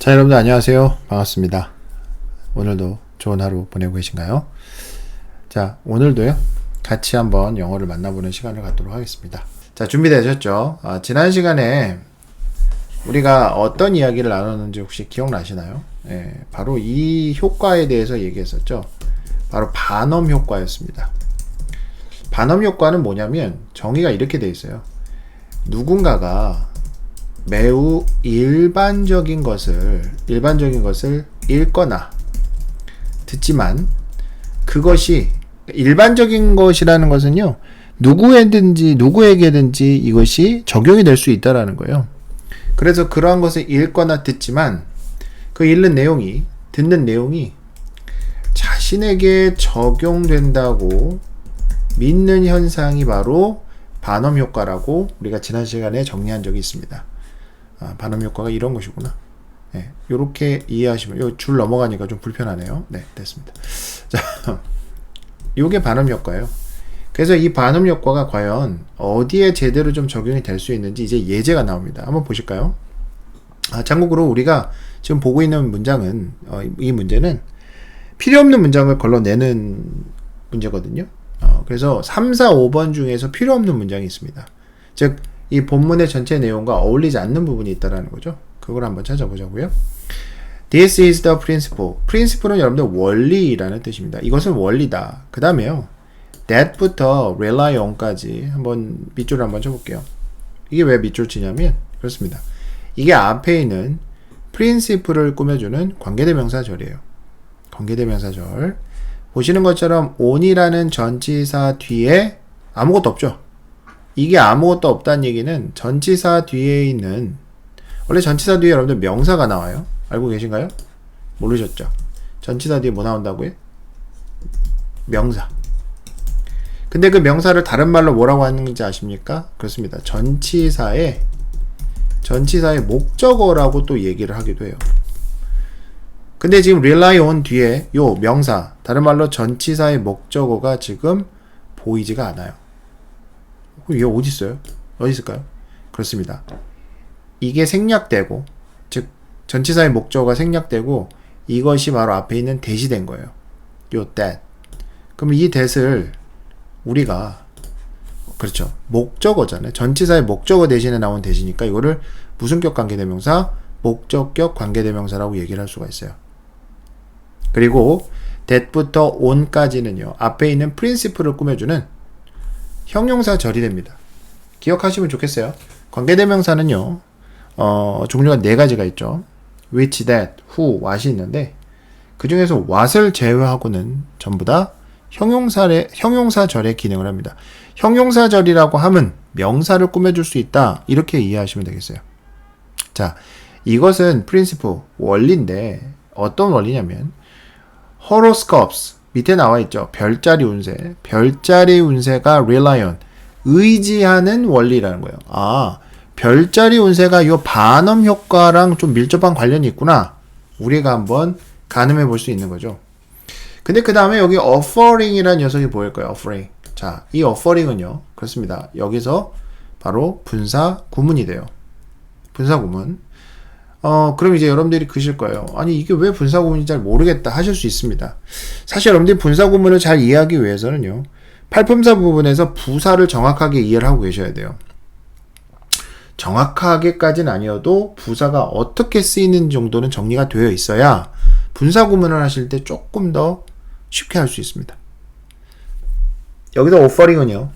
자, 여러분들 안녕하세요. 반갑습니다. 오늘도 좋은 하루 보내고 계신가요? 자, 오늘도요. 같이 한번 영어를 만나보는 시간을 갖도록 하겠습니다. 자, 준비되셨죠? 지난 시간에 우리가 어떤 이야기를 나눴는지 혹시 기억나시나요? 바로 이 효과에 대해서 얘기했었죠. 바로 반음 효과였습니다. 반음 효과는 뭐냐면 정의가 이렇게 돼 있어요. 누군가가 매우 일반적인 것을 읽거나 듣지만 그것이 일반적인 것이라는 것은요, 누구에게든지 이것이 적용이 될 수 있다라는 거예요. 그래서 그러한 것을 읽거나 듣지만 그 듣는 내용이 자신에게 적용된다고 믿는 현상이 바로 반음 효과라고 우리가 지난 시간에 정리한 적이 있습니다. 반음 효과가 이런 것이구나. 요렇게 이해하시면, 요 줄 넘어가니까 좀 불편하네요. 네, 됐습니다. 자, 요게 반음 효과예요. 그래서 이 반음 효과가 과연 어디에 제대로 좀 적용이 될 수 있는지 이제 예제가 나옵니다. 한번 보실까요? 참고로 우리가 지금 보고 있는 문장은, 이 문제는 필요 없는 문장을 걸러내는 문제거든요. 그래서 3, 4, 5번 중에서 필요 없는 문장이 있습니다. 즉, 이 본문의 전체 내용과 어울리지 않는 부분이 있다는 거죠. 그걸 한번 찾아보자고요. This is the principle. principle은 여러분들 원리라는 뜻입니다. 이것은 원리다. 그 다음에요. that부터 rely on까지 한번 밑줄을 한번 쳐볼게요. 이게 왜 밑줄 치냐면 그렇습니다. 이게 앞에 있는 principle을 꾸며주는 관계대명사절이에요. 관계대명사절. 보시는 것처럼 on이라는 전치사 뒤에 아무것도 없죠. 이게 아무것도 없다는 얘기는 전치사 뒤에 있는, 원래 전치사 뒤에 여러분들 명사가 나와요. 알고 계신가요? 모르셨죠? 전치사 뒤에 뭐 나온다고요? 명사. 근데 그 명사를 다른 말로 뭐라고 하는지 아십니까? 그렇습니다. 전치사의 목적어라고 또 얘기를 하기도 해요. 근데 지금 rely on 뒤에 요 명사, 다른 말로 전치사의 목적어가 지금 보이지가 않아요. 이게 어디 있어요? 어디 있을까요? 그렇습니다. 이게 생략되고, 즉 전치사의 목적어가 생략되고 이것이 바로 앞에 있는 that이 된 거예요. 요 that. 그럼 이 that을 우리가, 그렇죠, 목적어잖아요. 전치사의 목적어 대신에 나온 that이니까 이거를 무슨격 관계대명사, 목적격 관계대명사라고 얘기를 할 수가 있어요. 그리고 that부터 on까지는요, 앞에 있는 principle을 꾸며주는 형용사절이 됩니다. 기억하시면 좋겠어요. 관계대명사는요, 종류가 4가지가 있죠. which, that, who, what이 있는데 그 중에서 what을 제외하고는 전부 다 형용사절의 기능을 합니다. 형용사절이라고 하면 명사를 꾸며줄 수 있다, 이렇게 이해하시면 되겠어요. 자, 이것은 principle, 원리인데 어떤 원리냐면 horoscopes, 밑에 나와 있죠. 별자리 운세. 별자리 운세가 rely on, 의지하는 원리라는 거예요. 별자리 운세가 이 반음 효과랑 좀 밀접한 관련이 있구나. 우리가 한번 가늠해 볼 수 있는 거죠. 근데 그 다음에 여기 offering이라는 녀석이 보일 거예요. offering. 자, 이 offering은요, 그렇습니다. 여기서 바로 분사 구문이 돼요. 분사 구문. 그럼 이제 여러분들이 그실 거예요. 아니, 이게 왜 분사구문인지 잘 모르겠다 하실 수 있습니다. 사실 여러분들이 분사구문을 잘 이해하기 위해서는요, 팔품사 부분에서 부사를 정확하게 이해를 하고 계셔야 돼요. 정확하게까지는 아니어도 부사가 어떻게 쓰이는 정도는 정리가 되어 있어야 분사구문을 하실 때 조금 더 쉽게 할 수 있습니다. 여기서 offering은요,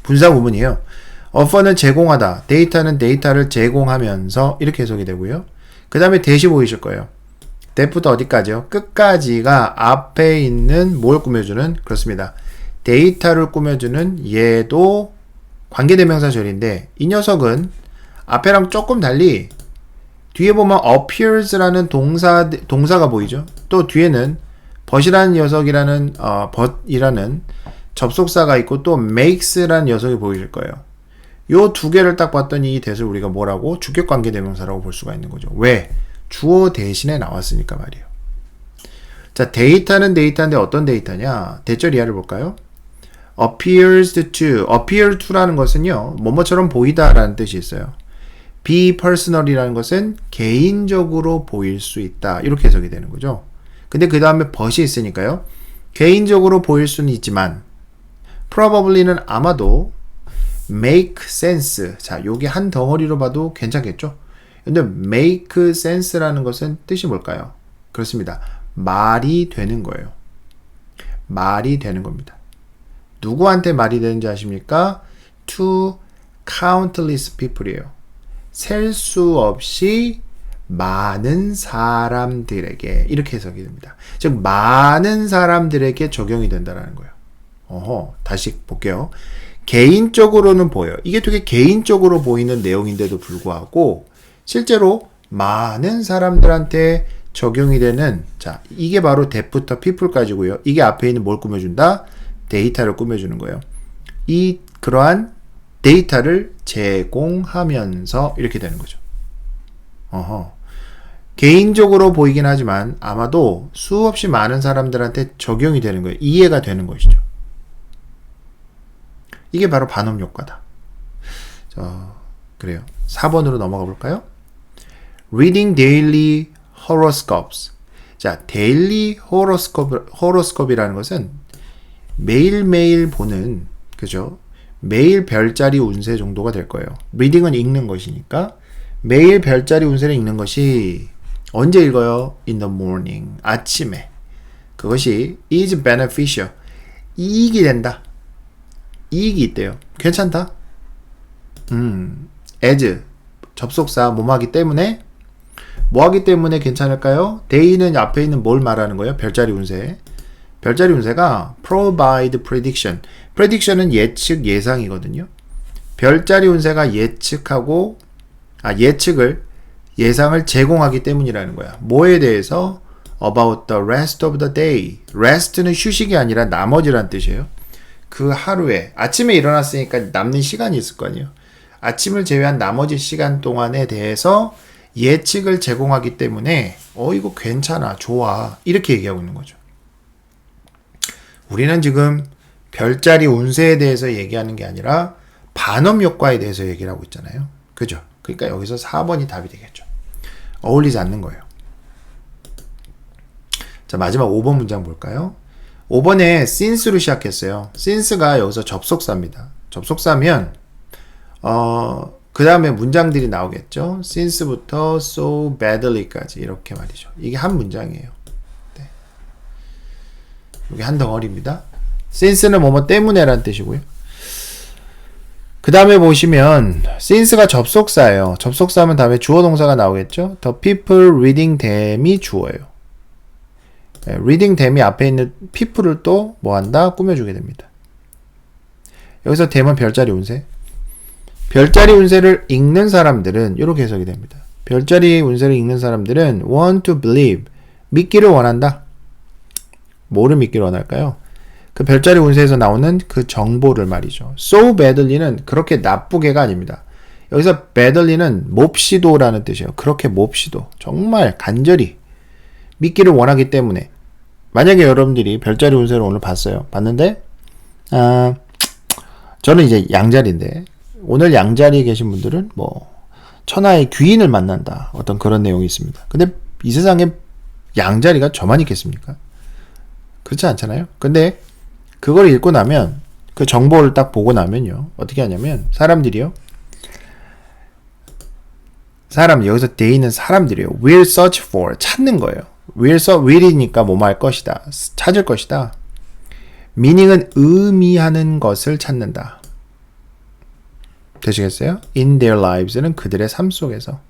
분사구문이에요. offer는 제공하다, 데이터는 데이터를 제공하면서, 이렇게 해석이 되고요. 그 다음에 that이 보이실 거예요. that부터 어디까지요? 끝까지가 앞에 있는 뭘 꾸며주는, 그렇습니다, 데이터를 꾸며주는, 얘도 관계대명사절인데 이 녀석은 앞에랑 조금 달리 뒤에 보면 appears라는 동사가 보이죠. 또 뒤에는 but이라는 녀석이라는 but이라는 접속사가 있고 또 makes라는 녀석이 보이실 거예요. 요 두 개를 딱 봤더니 이 that을 우리가 뭐라고? 주격관계대명사라고 볼 수가 있는 거죠. 왜? 주어 대신에 나왔으니까 말이에요. 자, 데이터는 데이터인데 어떤 데이터냐? 대절 이하를 볼까요? appears to, appear to라는 것은요, 뭐뭐처럼 보이다 라는 뜻이 있어요. be personal이라는 것은 개인적으로 보일 수 있다. 이렇게 해석이 되는 거죠. 근데 그 다음에 but이 있으니까요. 개인적으로 보일 수는 있지만 probably는 아마도 make sense. 자, 요게 한 덩어리로 봐도 괜찮겠죠? 근데 make sense라는 것은 뜻이 뭘까요? 그렇습니다. 말이 되는 거예요. 말이 되는 겁니다. 누구한테 말이 되는지 아십니까? To countless people이에요. 셀 수 없이 많은 사람들에게 이렇게 해석이 됩니다. 즉 많은 사람들에게 적용이 된다는 거예요. 다시 볼게요. 개인적으로는 보여요. 이게 되게 개인적으로 보이는 내용인데도 불구하고 실제로 많은 사람들한테 적용이 되는 자 이게 바로 that부터 people까지고요. 이게 앞에 있는 뭘 꾸며준다? 데이터를 꾸며주는 거예요. 이 그러한 데이터를 제공하면서 이렇게 되는 거죠. 개인적으로 보이긴 하지만 아마도 수없이 많은 사람들한테 적용이 되는 거예요. 이해가 되는 것이죠. 이게 바로 반음 효과다. 그래요. 4번으로 넘어가 볼까요? Reading daily horoscopes. 자, daily horoscope이라는 것은 매일매일 보는, 그죠? 매일 별자리 운세 정도가 될 거예요. reading은 읽는 것이니까 매일 별자리 운세를 읽는 것이 언제 읽어요? In the morning. 아침에. 그것이 is beneficial. 이익이 된다. 이익이 있대요. 괜찮다. as 접속사 뭐하기 때문에 뭐하기 때문에 괜찮을까요? day는 앞에 있는 뭘 말하는 거예요? 별자리 운세. 별자리 운세가 provide prediction. prediction은 예측, 예상이거든요. 별자리 운세가 예측하고 예상을 제공하기 때문이라는 거야. 뭐에 대해서? about the rest of the day. rest는 휴식이 아니라 나머지란 뜻이에요. 그 하루에 아침에 일어났으니까 남는 시간이 있을 거 아니에요. 아침을 제외한 나머지 시간 동안에 대해서 예측을 제공하기 때문에 이거 괜찮아, 좋아 이렇게 얘기하고 있는 거죠. 우리는 지금 별자리 운세에 대해서 얘기하는 게 아니라 반음 효과에 대해서 얘기를 하고 있잖아요. 그죠? 그러니까 여기서 4번이 답이 되겠죠. 어울리지 않는 거예요. 자, 마지막 5번 문장 볼까요? 5번에 since로 시작했어요. since가 여기서 접속사입니다. 접속사면 그 다음에 문장들이 나오겠죠. since부터 so badly까지 이렇게 말이죠. 이게 한 문장이에요. 네. 이게 한 덩어리입니다. since는 뭐뭐 때문에 라는 뜻이고요. 그 다음에 보시면 since가 접속사예요. 접속사면 다음에 주어 동사가 나오겠죠. The people reading them이 주어예요. 네, reading them이 앞에 있는 people을 또 뭐한다? 꾸며주게 됩니다. 여기서 them은 별자리 운세. 별자리 운세를 읽는 사람들은 이렇게 해석이 됩니다. 별자리 운세를 읽는 사람들은 want to believe, 믿기를 원한다. 뭐를 믿기를 원할까요? 그 별자리 운세에서 나오는 그 정보를 말이죠. so badly는 그렇게 나쁘게가 아닙니다. 여기서 badly는 몹시도라는 뜻이에요. 그렇게 몹시도, 정말 간절히 믿기를 원하기 때문에. 만약에 여러분들이 별자리 운세를 오늘 봤는데 저는 이제 양자리인데 오늘 양자리에 계신 분들은 뭐 천하의 귀인을 만난다, 어떤 그런 내용이 있습니다. 근데 이 세상에 양자리가 저만 있겠습니까? 그렇지 않잖아요. 근데 그걸 읽고 나면, 그 정보를 딱 보고 나면요, 어떻게 하냐면 사람들이요, 여기서 they는 사람들이에요. will search for, 찾는 거예요. will이니까 뭐뭐 할 것이다, 찾을 것이다. meaning은 의미하는 것을 찾는다. 되시겠어요? in their lives는 그들의 삶 속에서,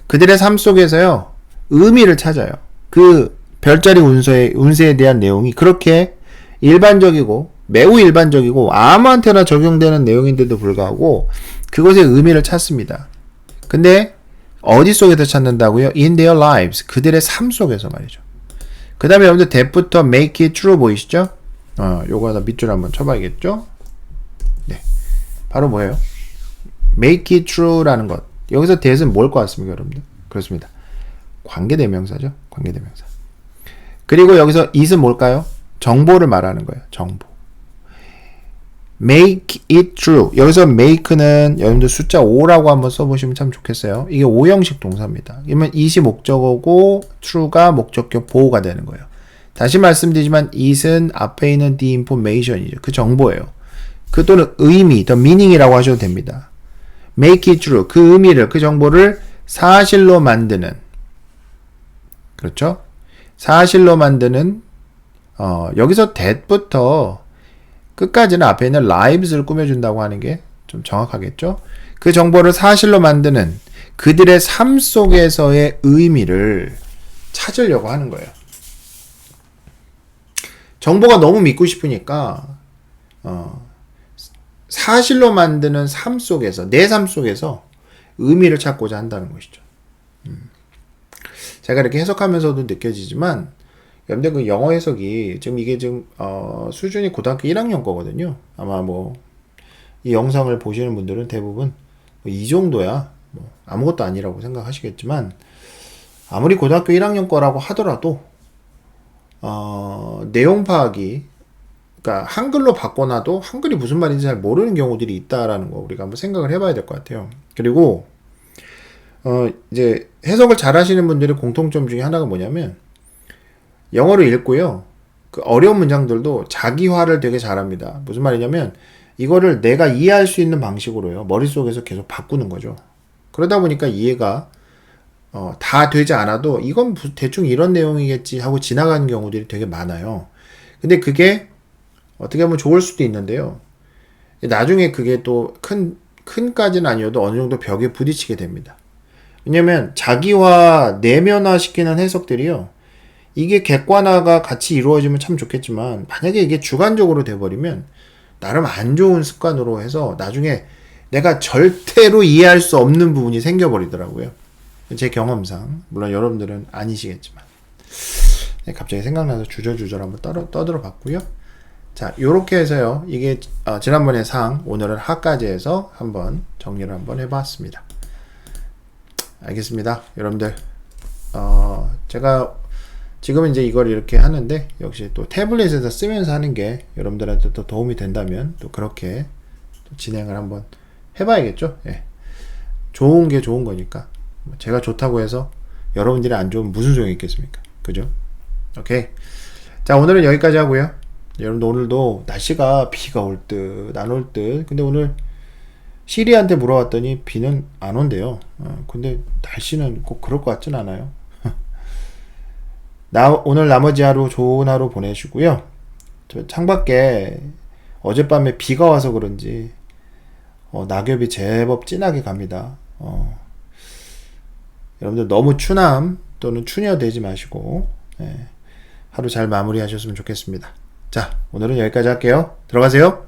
그들의 삶 속에서요 의미를 찾아요. 그 별자리 운세에 대한 내용이 그렇게 일반적이고 매우 일반적이고 아무한테나 적용되는 내용인데도 불구하고 그것의 의미를 찾습니다. 근데 어디 속에서 찾는다고요? in their lives, 그들의 삶 속에서 말이죠. 그 다음에 여러분들 that부터 make it true 보이시죠? 요거 하나 밑줄 한번 쳐봐야겠죠? 네, 바로 뭐예요? make it true라는 것. 여기서 that은 뭘 것 같습니까, 여러분들? 그렇습니다. 관계대명사죠. 관계대명사. 그리고 여기서 it은 뭘까요? 정보를 말하는 거예요. 정보. make it true. 여기서 make는 여러분들 숫자 5라고 한번 써보시면 참 좋겠어요. 이게 5형식 동사입니다. 그러면 it이 목적어고 true가 목적격 보호가 되는 거예요. 다시 말씀드리지만 it은 앞에 있는 the information이죠. 그 정보예요. 그 또는 의미, the meaning이라고 하셔도 됩니다. make it true. 그 의미를, 그 정보를 사실로 만드는, 그렇죠? 사실로 만드는, 여기서 that부터 끝까지는 앞에 있는 lives를 꾸며준다고 하는 게 좀 정확하겠죠? 그 정보를 사실로 만드는 그들의 삶 속에서의 의미를 찾으려고 하는 거예요. 정보가 너무 믿고 싶으니까 사실로 만드는 삶 속에서, 내 삶 속에서 의미를 찾고자 한다는 것이죠. 제가 이렇게 해석하면서도 느껴지지만 여러분들 그 영어 해석이 지금 이게 지금 수준이 고등학교 1학년 거거든요. 아마 뭐 이 영상을 보시는 분들은 대부분 이 정도야 뭐 아무것도 아니라고 생각하시겠지만 아무리 고등학교 1학년 거라고 하더라도 내용 파악이, 그러니까 한글로 바꿔놔도 한글이 무슨 말인지 잘 모르는 경우들이 있다라는 거 우리가 한번 생각을 해봐야 될 것 같아요. 그리고 이제 해석을 잘 하시는 분들의 공통점 중에 하나가 뭐냐면 영어를 읽고요. 그 어려운 문장들도 자기화를 되게 잘합니다. 무슨 말이냐면 이거를 내가 이해할 수 있는 방식으로요. 머릿속에서 계속 바꾸는 거죠. 그러다 보니까 이해가 다 되지 않아도 이건 대충 이런 내용이겠지 하고 지나가는 경우들이 되게 많아요. 근데 그게 어떻게 보면 좋을 수도 있는데요. 나중에 그게 또 큰까지는 아니어도 어느 정도 벽에 부딪히게 됩니다. 왜냐면 자기화, 내면화 시키는 해석들이요. 이게 객관화가 같이 이루어지면 참 좋겠지만 만약에 이게 주관적으로 돼버리면 나름 안 좋은 습관으로 해서 나중에 내가 절대로 이해할 수 없는 부분이 생겨버리더라고요. 제 경험상. 물론 여러분들은 아니시겠지만. 갑자기 생각나서 주저주저 한번 떠들어 봤고요. 자, 요렇게 해서요. 이게 지난번에 상, 오늘은 하까지 해서 한번 정리를 한번 해봤습니다. 알겠습니다. 여러분들 제가 지금 이제 이걸 이렇게 하는데 역시 또 태블릿에서 쓰면서 하는 게 여러분들한테 또 도움이 된다면 또 그렇게 또 진행을 한번 해봐야겠죠. 예. 좋은 게 좋은 거니까 제가 좋다고 해서 여러분들이 안 좋으면 무슨 소용이 있겠습니까? 그죠? 오케이. 자, 오늘은 여기까지 하고요. 여러분들 오늘도 날씨가 비가 올 듯 안 올 듯. 근데 오늘 시리한테 물어봤더니 비는 안 온대요. 근데 날씨는 꼭 그럴 것 같진 않아요. 오늘 나머지 하루 좋은 하루 보내시고요. 저 창밖에 어젯밤에 비가 와서 그런지 낙엽이 제법 진하게 갑니다. 여러분들 너무 추남 또는 추녀되지 마시고 하루 잘 마무리하셨으면 좋겠습니다. 자, 오늘은 여기까지 할게요. 들어가세요.